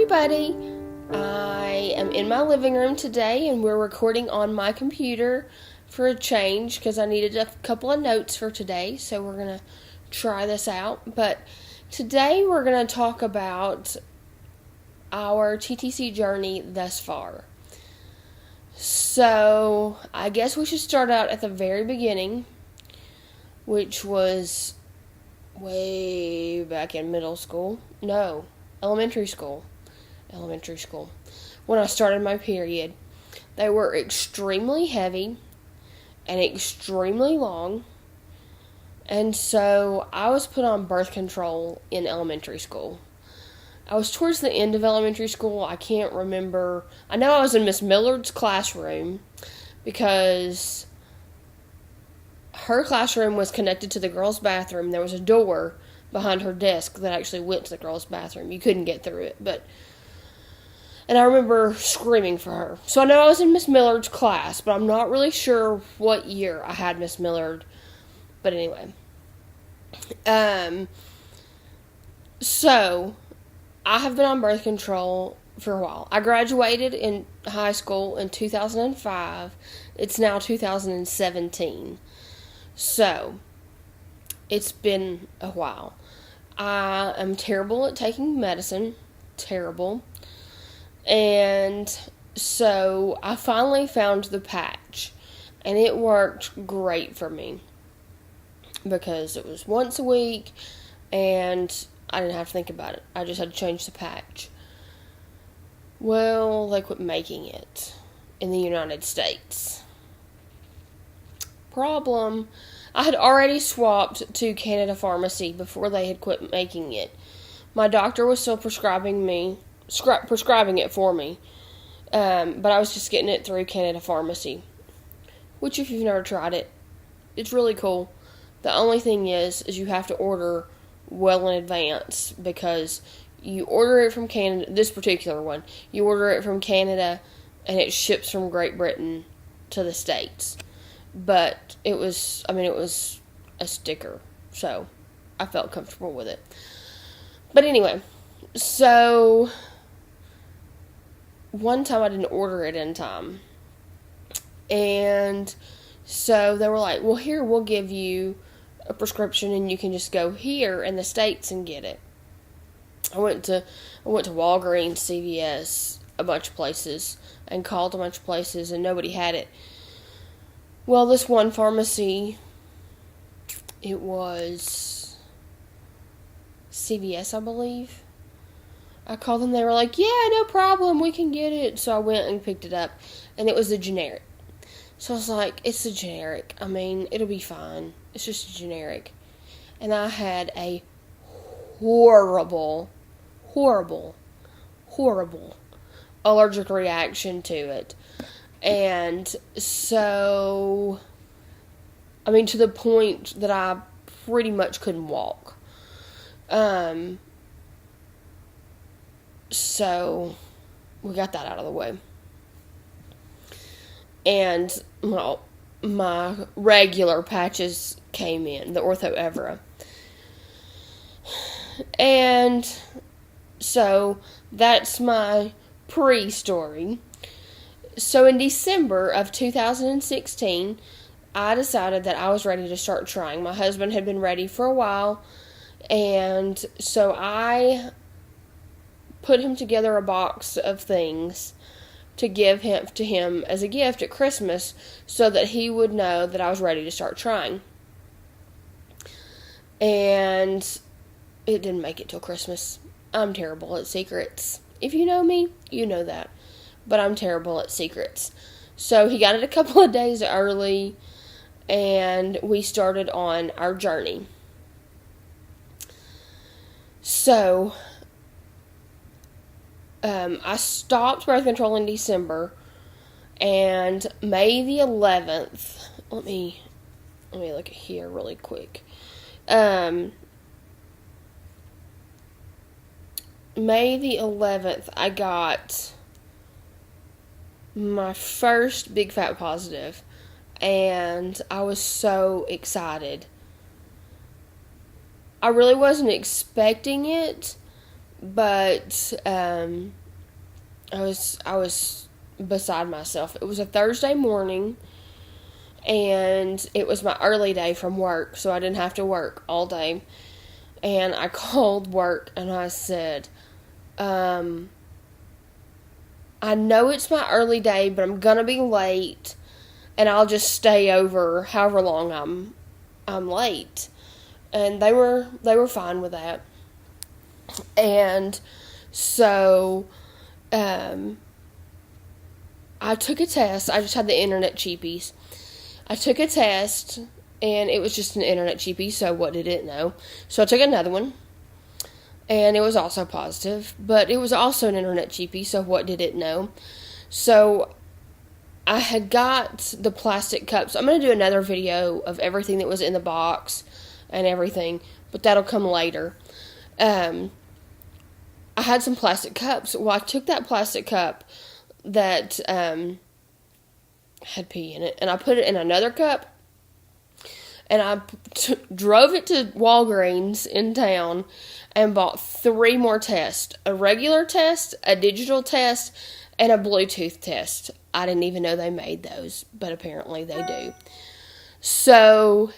everybody. I am in my living room today and we're recording on my computer for a change because I needed a couple of notes for today, so we're going to try this out. But today we're going to talk about our TTC journey thus far. So I guess we should start out at the very beginning, which was way back in elementary school, when I started my period. They were extremely heavy and extremely long, and so I was put on birth control in elementary school. I was towards the end of elementary school. I can't remember. I know I was in Miss Millard's classroom because her classroom was connected to the girls' bathroom. There was a door behind her desk that actually went to the girls' bathroom. You couldn't get through it, and I remember screaming for her. So I know I was in Miss Millard's class, but I'm not really sure what year I had Miss Millard. But anyway. So I have been on birth control for a while. I graduated in high school in 2005. It's now 2017. So it's been a while. I am terrible at taking medicine. Terrible. And so I finally found the patch. And it worked great for me. Because it was once a week. And I didn't have to think about it. I just had to change the patch. Well, they quit making it in the United States. Problem. I had already swapped to Canada Pharmacy before they had quit making it. My doctor was still prescribing it for me. But I was just getting it through Canada Pharmacy. Which, if you've never tried it, it's really cool. The only thing is you have to order well in advance, because you order it from Canada, this particular one, you order it from Canada, and it ships from Great Britain to the States. But it was a sticker, so I felt comfortable with it. But anyway, so one time I didn't order it in time. And so they were like, well, here, we'll give you a prescription and you can just go here in the States and get it. I went to Walgreens, CVS, a bunch of places, and called a bunch of places, and nobody had it. Well, this one pharmacy, it was CVS, I believe. I called them, they were like, yeah, no problem, we can get it. So I went and picked it up, and it was a generic. So I was like, it's a generic. I mean, it'll be fine. It's just a generic. And I had a horrible allergic reaction to it. And so, to the point that I pretty much couldn't walk. So, we got that out of the way. And, well, my regular patches came in, the Ortho Evra. And so, that's my pre-story. So in December of 2016, I decided that I was ready to start trying. My husband had been ready for a while, and so I put him together a box of things to give to him as a gift at Christmas so that he would know that I was ready to start trying. And it didn't make it till Christmas. I'm terrible at secrets. If you know me, you know that. But I'm terrible at secrets. So he got it a couple of days early, and we started on our journey. So, I stopped birth control in December, and May the 11th, let me look at here really quick. May the 11th, I got my first big fat positive, and I was so excited. I really wasn't expecting it, But I was beside myself. It was a Thursday morning, and it was my early day from work, so I didn't have to work all day. And I called work and I said, I know it's my early day, but I'm gonna be late, and I'll just stay over however long I'm late. And they were fine with that. And so I took a test. I just had the internet cheapies. I took a test, and it was just an internet cheapie, so what did it know? So I took another one, and it was also positive, but it was also an internet cheapie, so what did it know? So I had got the plastic cups. I'm going to do another video of everything that was in the box and everything, but that'll come later. I had some plastic cups. Well, I took that plastic cup that had pee in it, and I put it in another cup, and I drove it to Walgreens in town and bought 3 more tests. A regular test, a digital test, and a Bluetooth test. I didn't even know they made those, but apparently they do. So,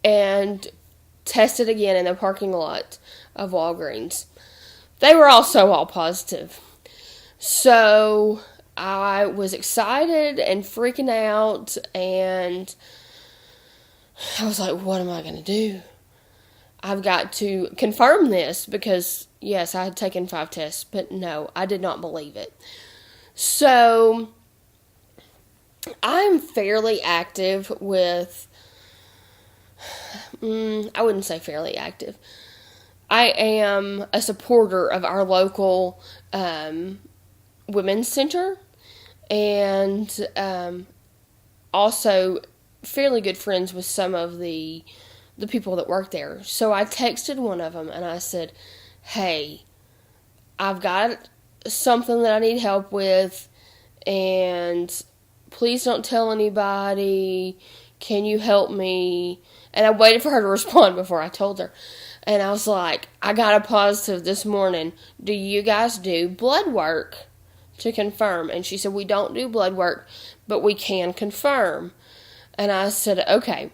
and tested again in the parking lot of Walgreens. They were also all positive. So I was excited and freaking out, and I was like, what am I going to do? I've got to confirm this because, yes, I had taken 5 tests, but no, I did not believe it. So I'm fairly active with, I wouldn't say fairly active. I am a supporter of our local women's center, and also fairly good friends with some of the people that work there. So I texted one of them and I said, hey, I've got something that I need help with, and please don't tell anybody. Can you help me? And I waited for her to respond before I told her. And I was like, I got a positive this morning. Do you guys do blood work to confirm? And she said, we don't do blood work, but we can confirm. And I said, okay.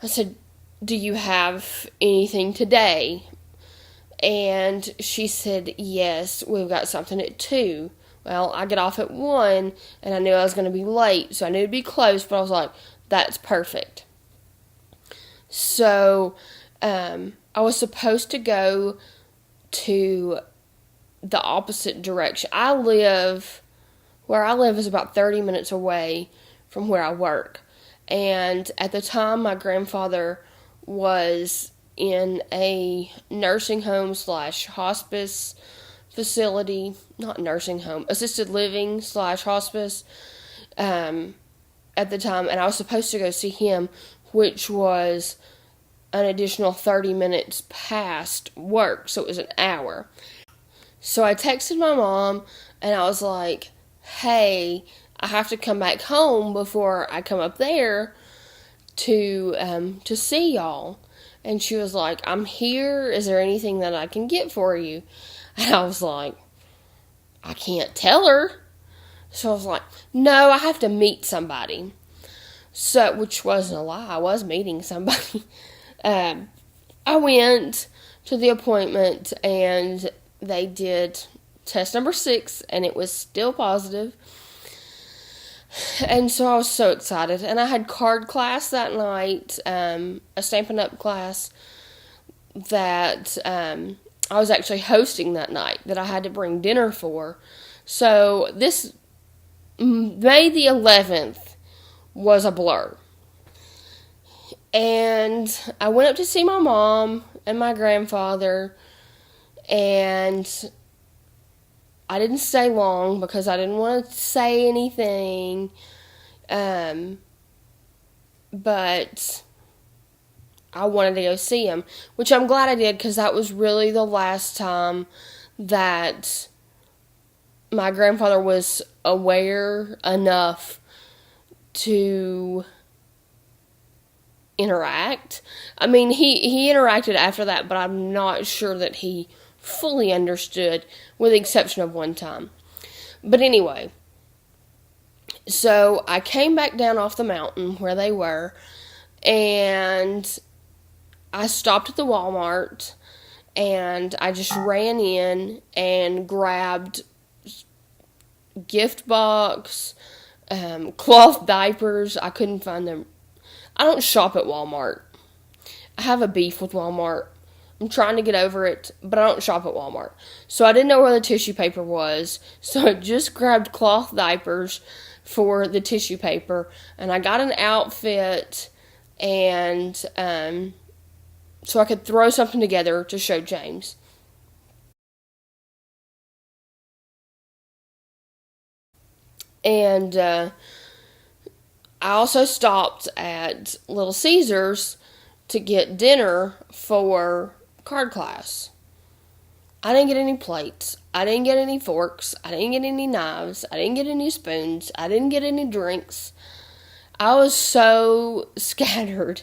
I said, do you have anything today? And she said, yes, we've got something at 2. Well, I get off at 1, and I knew I was going to be late, so I knew it'd be close, but I was like, that's perfect. So, I was supposed to go to the opposite direction. Where I live is about 30 minutes away from where I work. And at the time, my grandfather was in a nursing home / hospice facility, not nursing home, assisted living / hospice, at the time, and I was supposed to go see him, which was an additional 30 minutes past work, so it was an hour. So I texted my mom, and I was like, hey, I have to come back home before I come up there to see y'all. And she was like, I'm here. Is there anything that I can get for you? And I was like, I can't tell her. So I was like, no, I have to meet somebody. So, which wasn't a lie. I was meeting somebody. I went to the appointment, and they did test number 6, and it was still positive. And so I was so excited. And I had card class that night, a Stampin' Up! Class that I was actually hosting that night, that I had to bring dinner for. So this May the 11th was a blur. And I went up to see my mom and my grandfather, and I didn't stay long because I didn't want to say anything, but I wanted to go see him, which I'm glad I did, because that was really the last time that my grandfather was aware enough to interact. I mean, he interacted after that, but I'm not sure that he fully understood, with the exception of one time. But anyway, so I came back down off the mountain where they were, and I stopped at the Walmart, and I just ran in and grabbed gift box, cloth diapers. I couldn't find them. I don't shop at Walmart. I have a beef with Walmart. I'm trying to get over it, but I don't shop at Walmart. So I didn't know where the tissue paper was, so I just grabbed cloth diapers for the tissue paper, and I got an outfit, and so I could throw something together to show James. And I also stopped at Little Caesars to get dinner for card class. I didn't get any plates. I didn't get any forks. I didn't get any knives. I didn't get any spoons. I didn't get any drinks. I was so scattered.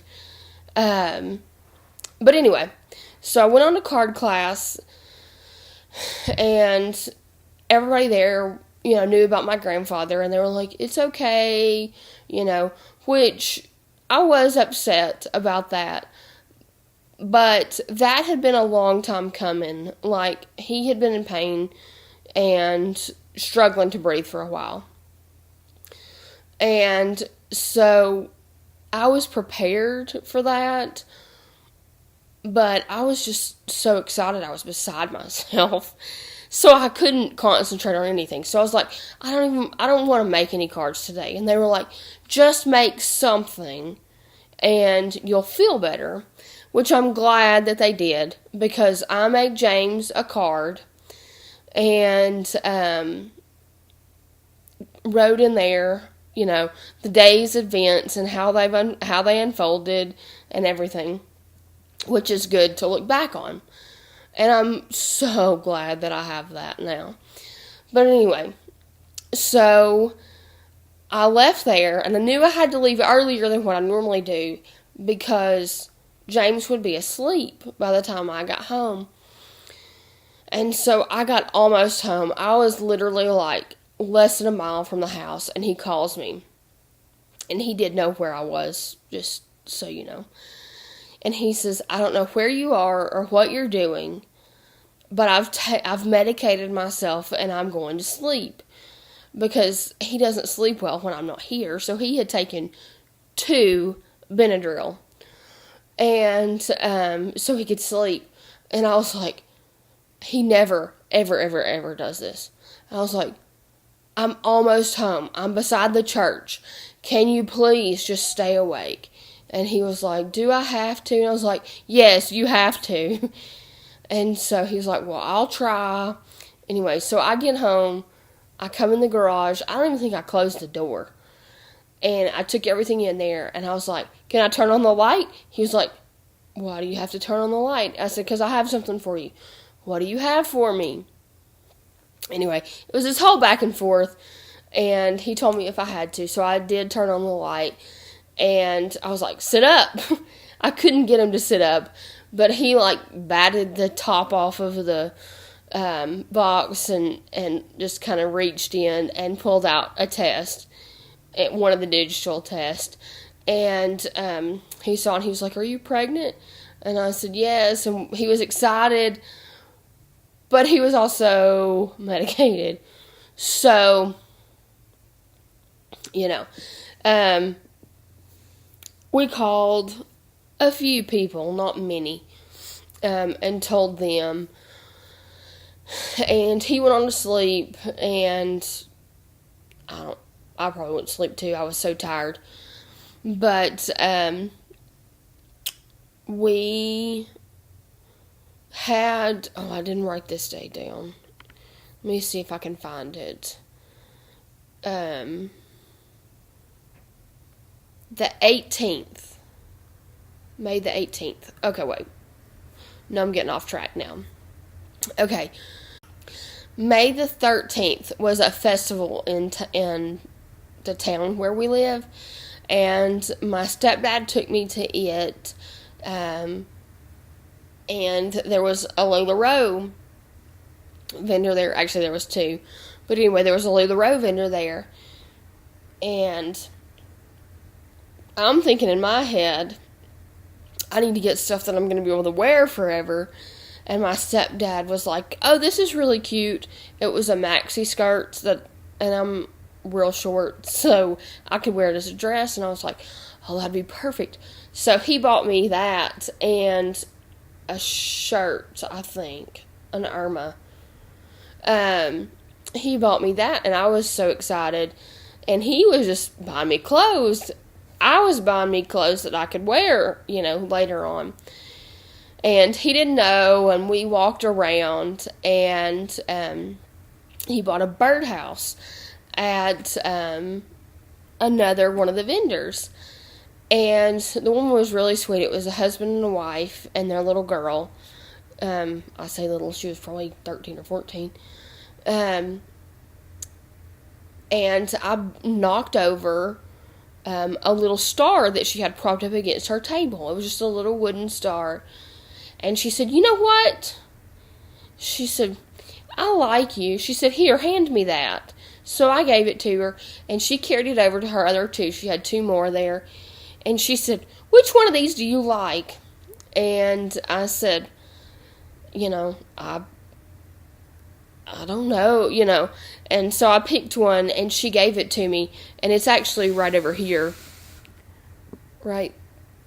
But anyway, so I went on to card class, and everybody there, knew about my grandfather, and they were like, it's okay, which I was upset about that. But that had been a long time coming. Like, he had been in pain and struggling to breathe for a while. And so I was prepared for that, but I was just so excited I was beside myself. So I couldn't concentrate on anything. So I was like, I don't want to make any cards today. And they were like, just make something and you'll feel better. Which I'm glad that they did, because I made James a card and wrote in there, the day's events and how they unfolded and everything, which is good to look back on. And I'm so glad that I have that now. But anyway, so I left there, and I knew I had to leave earlier than what I normally do, because James would be asleep by the time I got home. And so I got almost home. I was literally like less than a mile from the house, and he calls me. And he did know where I was, just so you know. And he says, I don't know where you are or what you're doing, but I've medicated myself and I'm going to sleep. Because he doesn't sleep well when I'm not here. So he had taken 2 Benadryl. And so he could sleep. And I was like, he never, ever, ever, ever does this. I was like, I'm almost home. I'm beside the church. Can you please just stay awake? And he was like, do I have to? And I was like, yes, you have to. And so he was like, well, I'll try. Anyway, so I get home. I come in the garage. I don't even think I closed the door. And I took everything in there, and I was like, can I turn on the light? He was like, why do you have to turn on the light? I said, because I have something for you. What do you have for me? Anyway, it was this whole back and forth, and he told me if I had to, so I did turn on the light, and I was like, sit up. I couldn't get him to sit up, but he, batted the top off of the box and just kind of reached in and pulled out a test. One of the digital tests, and he saw, and he was like, are you pregnant? And I said, yes, and he was excited, but he was also medicated, so, we called a few people, not many, and told them, and he went on to sleep, and I probably went to sleep too. I was so tired. But we had... Oh, I didn't write this day down. Let me see if I can find it. The 18th. May the 18th. Okay, wait. No, I'm getting off track now. Okay. May the 13th was a festival in the town where we live, and my stepdad took me to it, and there was a LuLaRoe vendor there. Actually, there was two, but anyway, there was a LuLaRoe vendor there, and I'm thinking in my head, I need to get stuff that I'm going to be able to wear forever. And my stepdad was like, oh, this is really cute. It was a maxi skirt and I'm real short, so I could wear it as a dress. And I was like, oh, that'd be perfect. So he bought me that and a shirt, I think, an Irma. He bought me that, and I was so excited. And he was just buying me clothes. I was buying me clothes that I could wear, later on. And he didn't know, and we walked around, and he bought a birdhouse at another one of the vendors. And the woman was really sweet. It was a husband and a wife and their little girl. I say little, she was probably 13 or 14. And I knocked over a little star that she had propped up against her table. It was just a little wooden star. And she said, you know what? She said, I like you. She said, here, hand me that. So I gave it to her, and she carried it over to her other two. She had two more there. And she said, which one of these do you like? And I said, I don't know, And so I picked one, and she gave it to me. And it's actually right over here. Right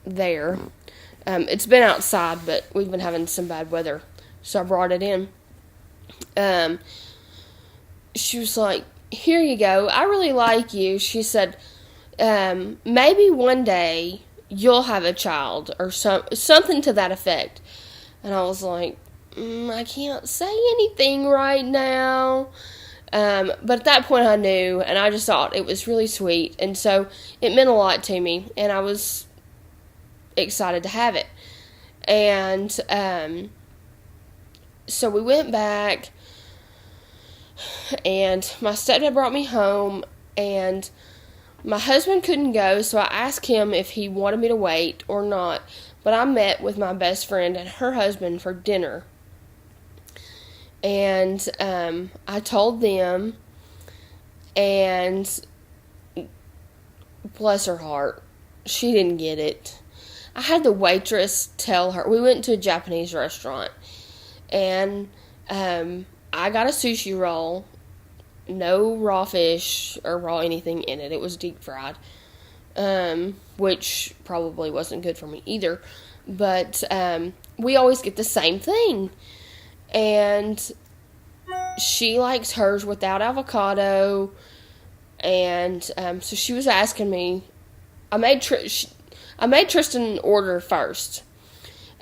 there. It's been outside, but we've been having some bad weather, so I brought it in. She was like, here you go, I really like you. She said, maybe one day you'll have a child, or something to that effect. And I was like, I can't say anything right now. But at that point I knew, and I just thought it was really sweet, and so it meant a lot to me, and I was excited to have it. And so we went back, and my stepdad brought me home, and my husband couldn't go, so I asked him if he wanted me to wait or not. But I met with my best friend and her husband for dinner, and I told them, and bless her heart, she didn't get it. I had the waitress tell her, we went to a Japanese restaurant, and I got a sushi roll, no raw fish or raw anything in it. It was deep fried, which probably wasn't good for me either, but we always get the same thing, and she likes hers without avocado, and so she was asking me, I made Tristan order first,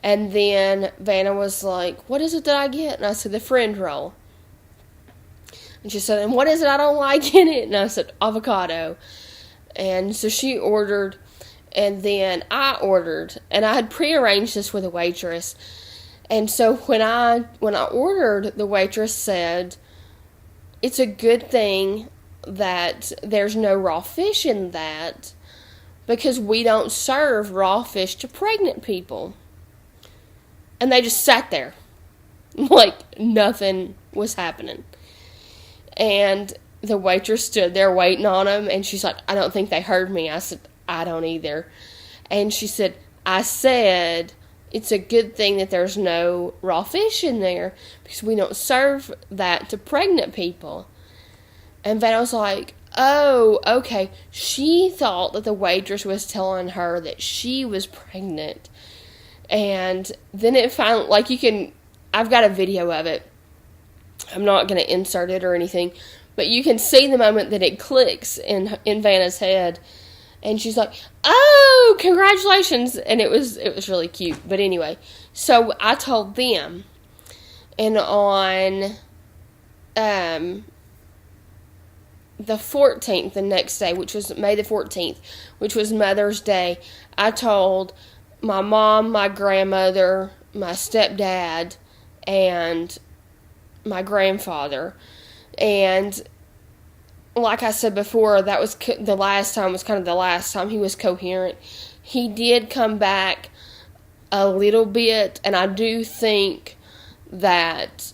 and then Vanna was like, what is it that I get? And I said, the friend roll. And she said, and what is it I don't like in it? And I said, avocado. And so she ordered, and then I ordered, and I had prearranged this with a waitress. And so when I ordered, the waitress said, it's a good thing that there's no raw fish in that, because we don't serve raw fish to pregnant people. And they just sat there like nothing was happening. And the waitress stood there waiting on them, and she's like, I don't think they heard me. I said, I don't either. And she said, I said, it's a good thing that there's no raw fish in there, because we don't serve that to pregnant people. And Vanna was like, oh, okay. She thought that the waitress was telling her that she was pregnant. And then it finally, I've got a video of it. I'm not going to insert it or anything, but you can see the moment that it clicks in Vanna's head. And she's like, oh, congratulations. And it was really cute. But anyway, so I told them, and on the 14th, the next day, which was May the 14th, which was Mother's Day, I told my mom, my grandmother, my stepdad, and my grandfather. And like I said before, that was the last time was kind of the last time he was coherent. He did come back a little bit, and I do think that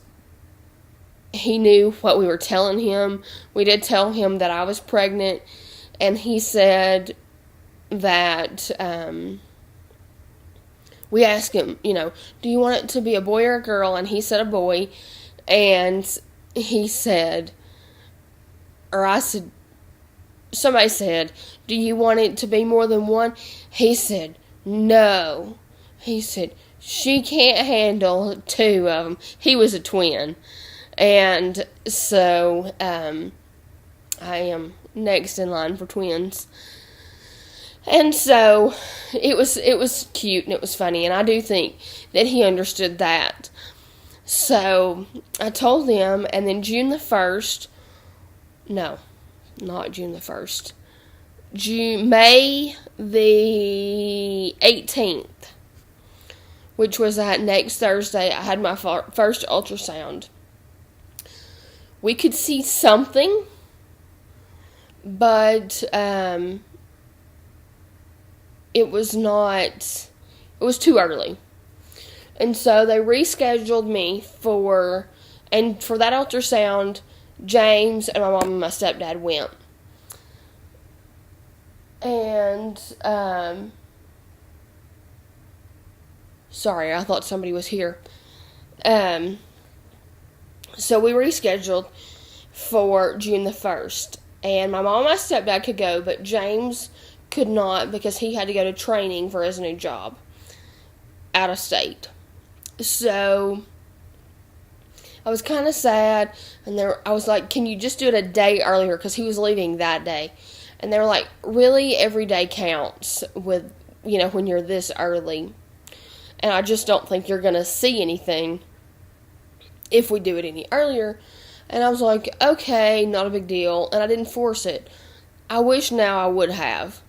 he knew what we were telling him. We did tell him that I was pregnant, and he said that, we asked him, do you want it to be a boy or a girl? And he said a boy, and he said, or I said, somebody said, do you want it to be more than one? He said, no. He said, she can't handle 2 of them. He was a twin. And so, I am next in line for twins. And so, it was cute and it was funny. And I do think that he understood that. So, I told him, and then June the 1st, no, not June the 1st. May the 18th, which was that next Thursday, I had my first ultrasound. We could see something, but it was too early. And so they rescheduled me for that ultrasound. James and my mom and my stepdad went. And, sorry, I thought somebody was here. So we rescheduled for June the 1st. And my mom and my stepdad could go, but James could not because he had to go to training for his new job out of state. So I was kind of sad, and I was like, can you just do it a day earlier, because he was leaving that day. And they were like, really, every day counts with, when you're this early. And I just don't think you're going to see anything if we do it any earlier. And I was like, okay, not a big deal. And I didn't force it. I wish now I would have.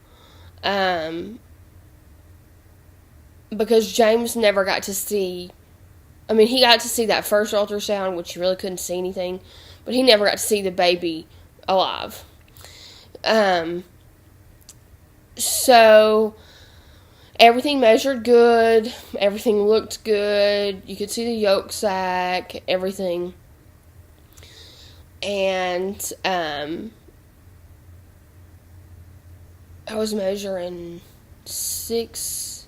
Because James never got to see, he got to see that first ultrasound, which you really couldn't see anything, but he never got to see the baby alive. So everything measured good, everything looked good, you could see the yolk sac, everything. And, I was measuring 6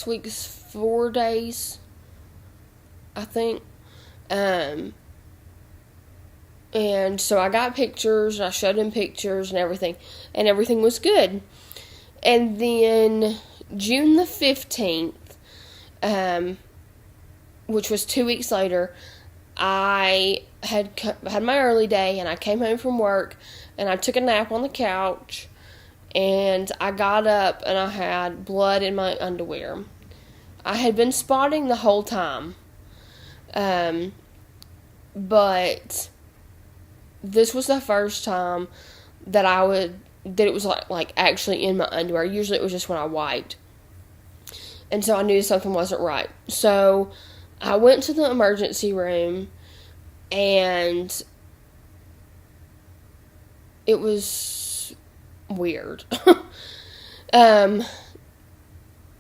weeks, 4 days, I think. And so I got pictures, and I showed him pictures and everything was good. And then June the 15th, which was 2 weeks later, I had my early day, and I came home from work, and I took a nap on the couch, and I got up, and I had blood in my underwear. I had been spotting the whole time, but this was the first time that it was like actually in my underwear. Usually it was just when I wiped. And so I knew something wasn't right. So I went to the emergency room, and it was weird.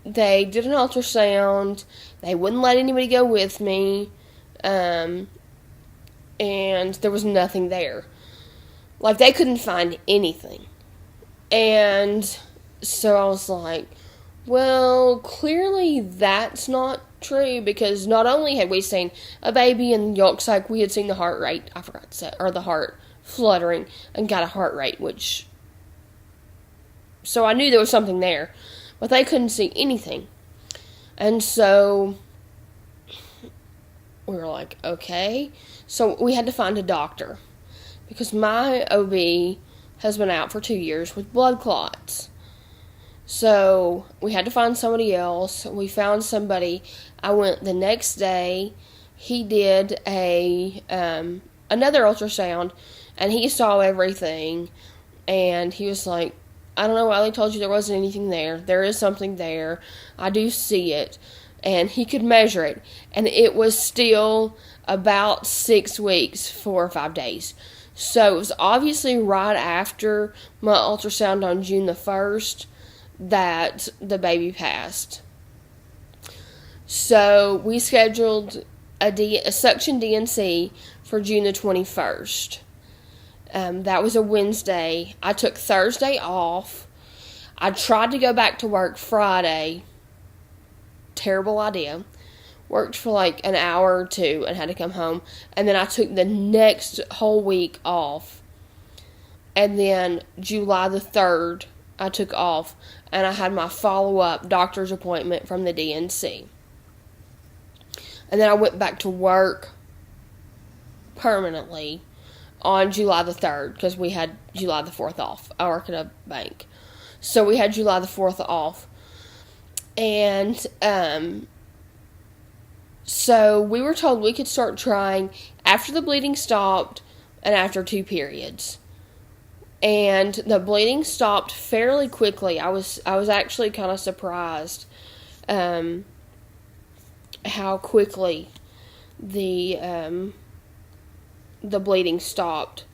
They did an ultrasound. They wouldn't let anybody go with me. And there was nothing there. Like, they couldn't find anything. And so I was like, well, clearly that's not true, because not only had we seen a baby in the yolk sac, we had seen the heart rate, I forgot to say, or the heart fluttering, and got a heart rate, so I knew there was something there, but they couldn't see anything. And so we were like, okay. So we had to find a doctor, because my OB has been out for 2 years with blood clots. So we had to find somebody else. We found somebody. I went the next day. He did another ultrasound, and he saw everything. And he was like, I don't know why they told you there wasn't anything there. There is something there. I do see it. And he could measure it. And it was still about 6 weeks, 4 or 5 days. So it was obviously right after my ultrasound on June the 1st that the baby passed. So we scheduled a suction D&C for June the 21st. That was a Wednesday. I took Thursday off. I tried to go back to work Friday. Terrible idea. Worked for like an hour or two and had to come home. And then I took the next whole week off. And then July the 3rd, I took off. And I had my follow-up doctor's appointment from the D&C. And then I went back to work permanently on July the 3rd because we had July the 4th off. I work at a bank. So we had July the 4th off. And so we were told we could start trying after the bleeding stopped and after 2 periods. And the bleeding stopped fairly quickly. I was actually kind of surprised how quickly the bleeding stopped.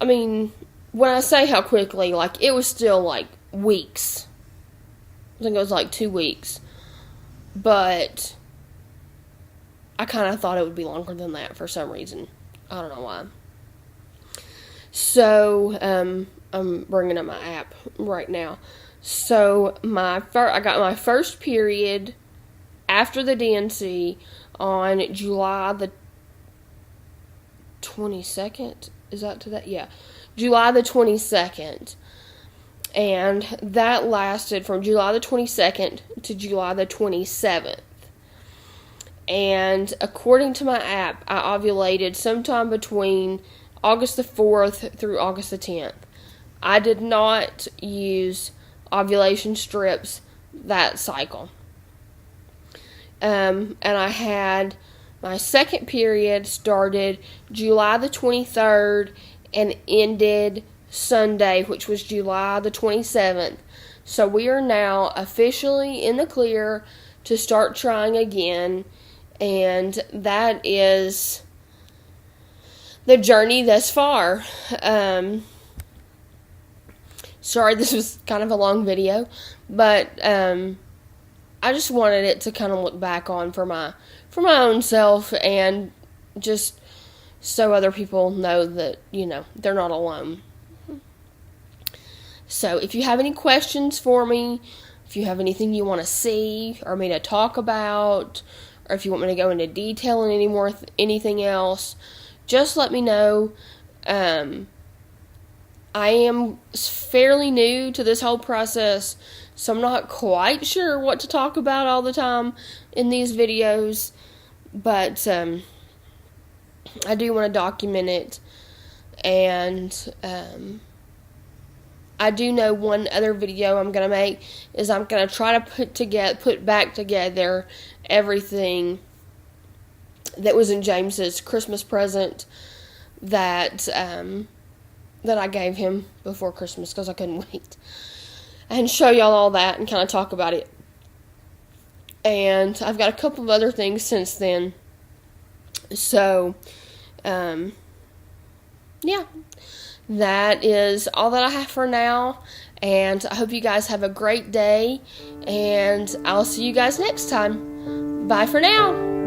I mean, when I say how quickly, like, it was still like weeks. I think it was like 2 weeks. But I kind of thought it would be longer than that for some reason. I don't know why. So, I'm bringing up my app right now. So, I got my first period after the D&C on July the 22nd. Is that to that? Yeah. July the 22nd. And that lasted from July the 22nd to July the 27th. And according to my app, I ovulated sometime between August the 4th through August the 10th. I did not use ovulation strips that cycle. And I had my second period started July the 23rd and ended Sunday, which was July the 27th. So we are now officially in the clear to start trying again. And that is the journey thus far. Sorry, this was kind of a long video, but I just wanted it to kind of look back on for my own self, and just so other people know that, you know, they're not alone. So if you have any questions for me, if you have anything you want to see or me to talk about, or if you want me to go into detail on anything else, just let me know. I am fairly new to this whole process, so I'm not quite sure what to talk about all the time in these videos, but I do want to document it. And I do know one other video I'm going to make is I'm going to try to put back together everything that was in James's Christmas present that I gave him before Christmas because I couldn't wait, and show y'all all that and kind of talk about it. And I've got a couple of other things since then. So, yeah. That is all that I have for now, and I hope you guys have a great day, and I'll see you guys next time. Bye for now.